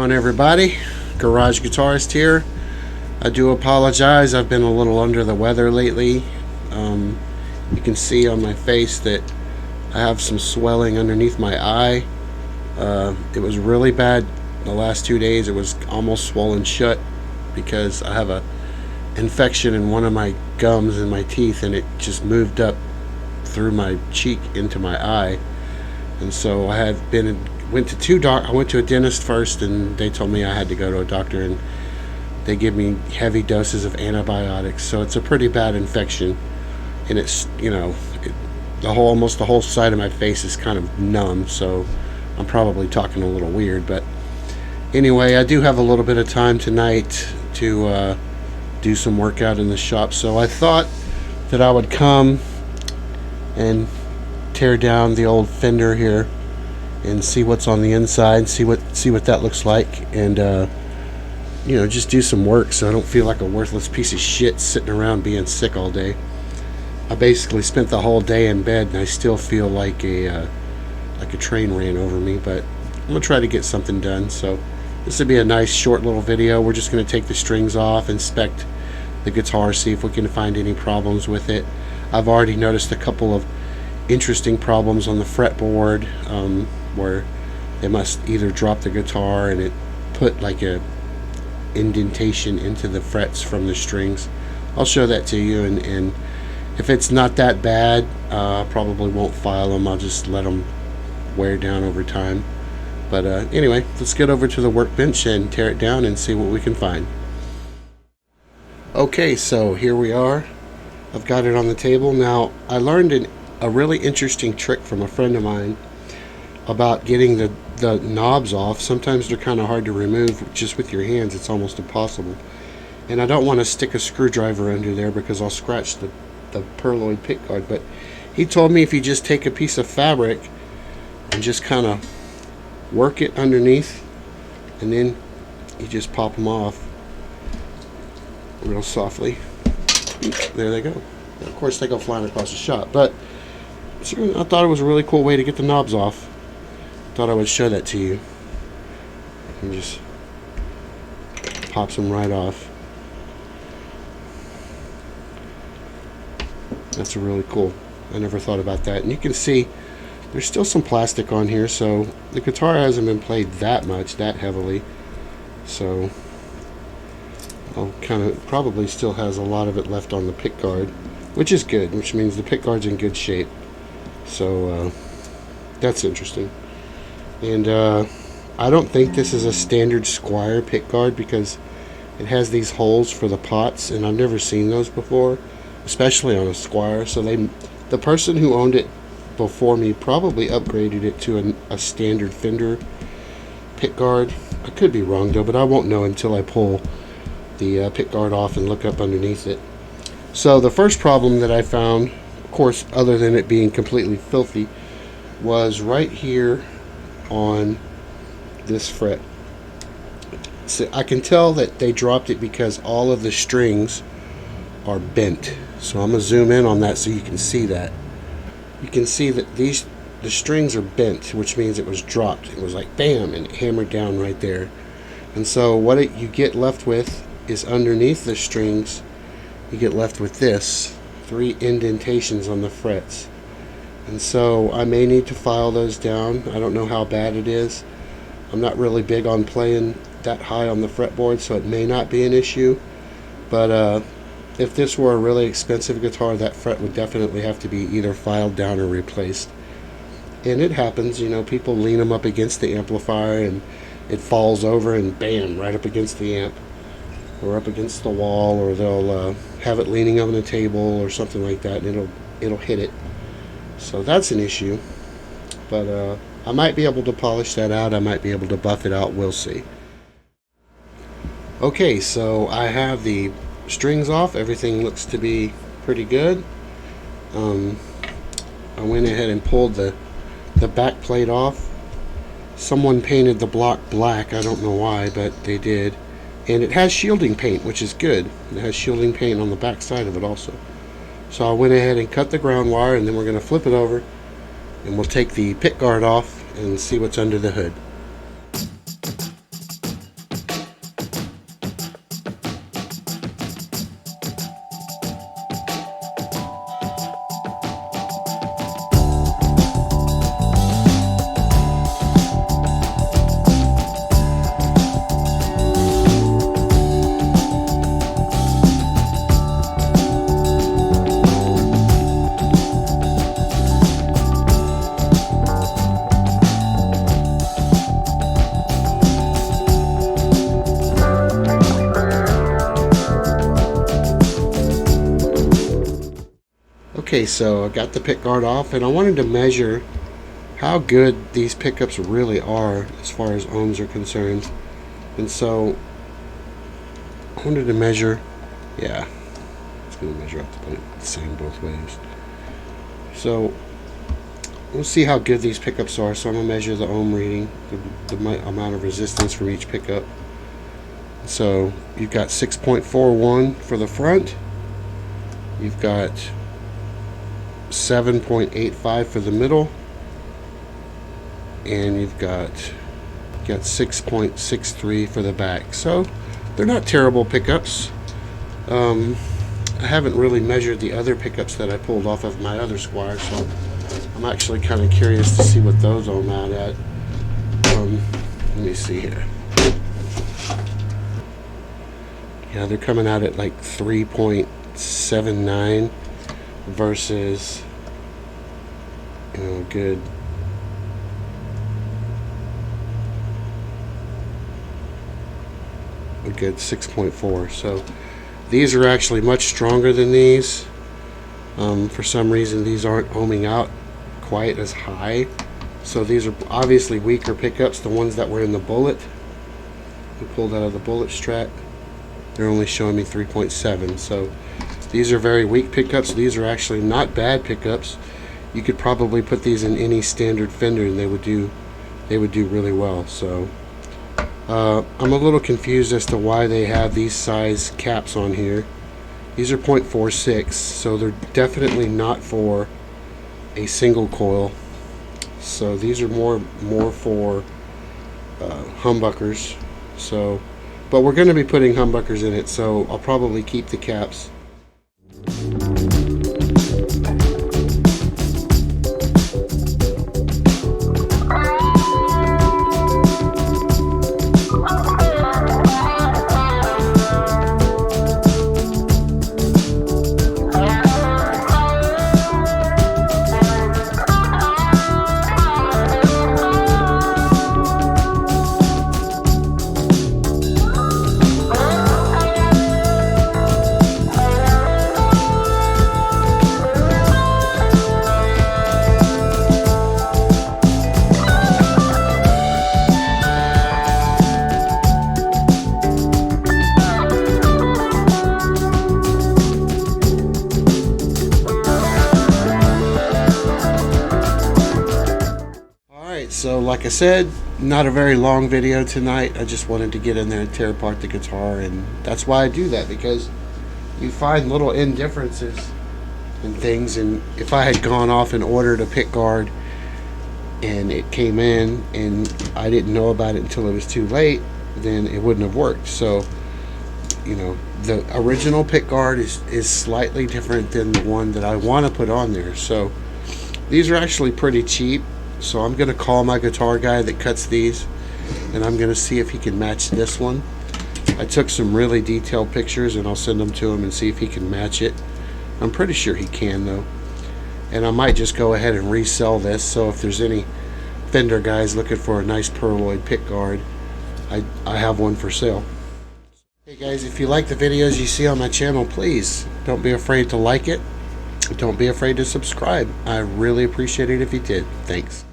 on, everybody? Garage Guitarist here. I do apologize, I've been a little under the weather lately. You can see on my face that I have some swelling underneath my eye. It was really bad the last 2 days. It was almost swollen shut because I have a infection in one of my gums in my teeth, and it just moved up through my cheek into my eye. And so I went to a dentist first, and they told me I had to go to a doctor, and they give me heavy doses of antibiotics. So it's a pretty bad infection, and it's, almost the whole side of my face is kind of numb. So I'm probably talking a little weird, but anyway, I do have a little bit of time tonight to do some workout in the shop. So I thought that I would come and tear down the old Fender here and see what's on the inside, see what that looks like, and just do some work so I don't feel like a worthless piece of shit sitting around being sick all day. I basically spent the whole day in bed, and I still feel like a train ran over me, but I'm gonna try to get something done. So this would be a nice short little video. We're just gonna take the strings off, inspect the guitar, see if we can find any problems with it. I've already noticed a couple of interesting problems on the fretboard, where they must either drop the guitar and it put like a indentation into the frets from the strings. I'll show that to you, and if it's not that bad, I probably won't file them. I'll just let them wear down over time. But anyway, let's get over to the workbench and tear it down and see what we can find. Okay, so here we are. I've got it on the table. Now, I learned a really interesting trick from a friend of mine about getting the knobs off. Sometimes they're kind of hard to remove just with your hands. It's almost impossible. And I don't want to stick a screwdriver under there because I'll scratch the purloined pickguard. But he told me if you just take a piece of fabric and just kind of work it underneath, and then you just pop them off real softly. There they go. Of course, they go flying across the shop, but I thought it was a really cool way to get the knobs off. Thought I would show that to you. And just pops them right off. That's really cool. I never thought about that. And you can see there's still some plastic on here, so the guitar hasn't been played that heavily. So I'll probably still has a lot of it left on the pickguard, which is good, which means the pickguard's in good shape. So that's interesting. And I don't think this is a standard Squire pickguard because it has these holes for the pots, and I've never seen those before, especially on a Squire. So the person who owned it before me probably upgraded it to a standard Fender pickguard. I could be wrong though, but I won't know until I pull the pickguard off and look up underneath it. So the first problem that I found, of course, other than it being completely filthy, was right here on this fret. So I can tell that they dropped it because all of the strings are bent. So I'm going to zoom in on that so you can see that. You can see that the strings are bent, which means it was dropped. It was like bam, and it hammered down right there. And so what you get left with is underneath the strings, you get left with this 3 indentations on the frets. And so I may need to file those down. I don't know how bad it is. I'm not really big on playing that high on the fretboard, so it may not be an issue. But if this were a really expensive guitar, that fret would definitely have to be either filed down or replaced. And it happens, people lean them up against the amplifier and it falls over and bam, right up against the amp or up against the wall, or they'll have it leaning on the table or something like that, and it'll hit it. So that's an issue. But I might be able to polish that out. I might be able to buff it out. We'll see. Okay, so I have the strings off. Everything looks to be pretty good. I went ahead and pulled the back plate off. Someone painted the block black. I don't know why, but they did. And it has shielding paint, which is good. It has shielding paint on the back side of it also. So I went ahead and cut the ground wire, and then we're going to flip it over, and we'll take the pickguard off and see what's under the hood. Okay, so I got the pick guard off, and I wanted to measure how good these pickups really are as far as ohms are concerned. And so I wanted to measure, yeah, it's going to measure up the same both ways. So we'll see how good these pickups are. So I'm going to measure the ohm reading, the amount of resistance from each pickup. So you've got 6.41 for the front. You've got 7.85 for the middle. And you've got 6.63 for the back. So they're not terrible pickups. I haven't really measured the other pickups that I pulled off of my other Squire, so I'm actually kind of curious to see what those ohm out at. Let me see here. Yeah, they're coming out at like 3.79 versus, you know, good a good 6.4. So these are actually much stronger than these. For some reason these aren't ohming out quite as high. So these are obviously weaker pickups. The ones that were in the Bullet, we pulled out of the Bullet Strat, they're only showing me 3.7. So these are very weak pickups. These are actually not bad pickups. You could probably put these in any standard Fender and they would do really well. So I'm a little confused as to why they have these size caps on here. These are 0.46, so they're definitely not for a single coil. So these are more for humbuckers. So, but we're going to be putting humbuckers in it, so I'll probably keep the caps. So like I said, not a very long video tonight. I just wanted to get in there and tear apart the guitar, and that's why I do that, because you find little indifferences and things. And if I had gone off and ordered a pick guard and it came in and I didn't know about it until it was too late, then it wouldn't have worked. So, you know, the original pick guard is slightly different than the one that I want to put on there. So these are actually pretty cheap. So I'm going to call my guitar guy that cuts these, and I'm going to see if he can match this one. I took some really detailed pictures, and I'll send them to him and see if he can match it. I'm pretty sure he can, though. And I might just go ahead and resell this. So if there's any Fender guys looking for a nice Perloid pick guard, I have one for sale. Hey guys, if you like the videos you see on my channel, please don't be afraid to like it. Don't be afraid to subscribe. I really appreciate it if you did. Thanks.